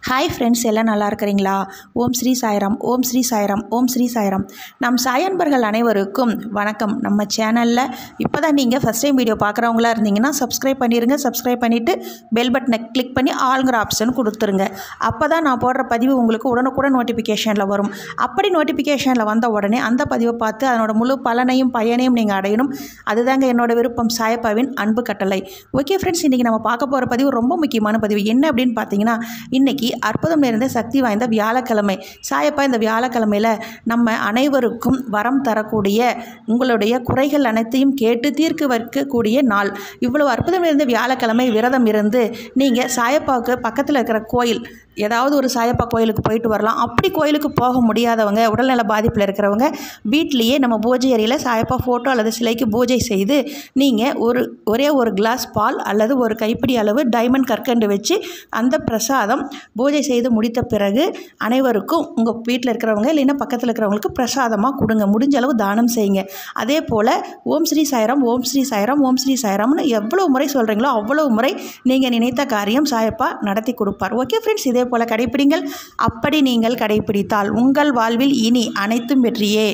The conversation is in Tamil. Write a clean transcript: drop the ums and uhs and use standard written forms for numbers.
ஹாய் ஃப்ரெண்ட்ஸ், எல்லாம் நல்லா இருக்கிறீங்களா? ஓம் ஸ்ரீ சாய்ராம், ஓம் ஸ்ரீ சாய்ராம், ஓம் ஸ்ரீ சாய்ராம். நம் சாயன்பர்கள் அனைவருக்கும் வணக்கம். நம்ம சேனலில் இப்போ தான் நீங்கள் ஃபஸ்ட் டைம் வீடியோ பார்க்குறவங்களா இருந்தீங்கன்னா சப்ஸ்கிரைப் பண்ணிடுங்க. சப்ஸ்கிரைப் பண்ணிவிட்டு பெல் பட்டனை கிளிக் பண்ணி ஆளுங்கிற ஆப்ஷன் கொடுத்துருங்க. அப்போ தான் நான் போடுற பதிவு உங்களுக்கு உடனுக்குடன் நோட்டிஃபிகேஷனில் வரும். அப்படி நோட்டிஃபிகேஷனில் வந்த உடனே அந்த பதிவை பார்த்து அதனோட முழு பலனையும் பயனையும் நீங்கள் அடையணும். அதுதாங்க என்னோட விருப்பம், சாயப்பாவின் அன்பு கட்டளை. ஓகே ஃப்ரெண்ட்ஸ், இன்றைக்கி நம்ம பார்க்க போகிற பதிவு ரொம்ப முக்கியமான பதிவு. என்ன அப்படின்னு பார்த்தீங்கன்னா, இன்றைக்கி அற்புதம் நிறைந்த சக்தி வாய்ந்த வியாழக்கிழமை. சாயப்பா இந்த வியாழக்கிழமையில் நம்ம அனைவருக்கும் வரம் தரக்கூடிய, உங்களுடைய குறைகள் அனைத்தையும் கேட்டு தீர்க்க வைக்கக்கூடிய நாள். இவ்வளவு அற்புதம் நிறைந்த வியாழக்கிழமை விரதம் இருந்து நீங்கள் சாயப்பாவுக்கு பக்கத்தில் இருக்கிற கோயில், ஏதாவது ஒரு சாயப்பா கோயிலுக்கு போயிட்டு வரலாம். அப்படி கோயிலுக்கு போக முடியாதவங்க, உடல்நல பாதிப்பில் இருக்கிறவங்க, வீட்டிலேயே நம்ம பூஜை அறையில் சாயப்பா ஃபோட்டோ அல்லது சிலைக்கு பூஜை செய்து நீங்கள் ஒரே ஒரு கிளாஸ் பால் அல்லது ஒரு கைப்பிடி அளவு டைமண்ட் கற்கண்டு வச்சு அந்த பிரசாதம் பூஜை செய்து முடித்த பிறகு அனைவருக்கும் உங்கள் வீட்டில் இருக்கிறவங்க இல்லைன்னா பக்கத்தில் இருக்கிறவங்களுக்கு பிரசாதமாக கொடுங்க. முடிஞ்ச அளவு தானம் செய்யுங்க. அதே போல் ஓம் ஸ்ரீ சாய்ராம், ஓம் ஸ்ரீ சாய்ராம், ஓம் ஸ்ரீ சாய்ராம்னு எவ்வளோ முறை சொல்கிறீங்களோ அவ்வளோ முறை நீங்கள் நினைத்த காரியம் சாயப்பா நடத்தி கொடுப்பார். ஓகே ஃப்ரெண்ட்ஸ், இதே போல் கடைப்பிடிங்கள். அப்படி நீங்கள் கடைப்பிடித்தால் உங்கள் வாழ்வில் இனி அனைத்தும் வெற்றியே.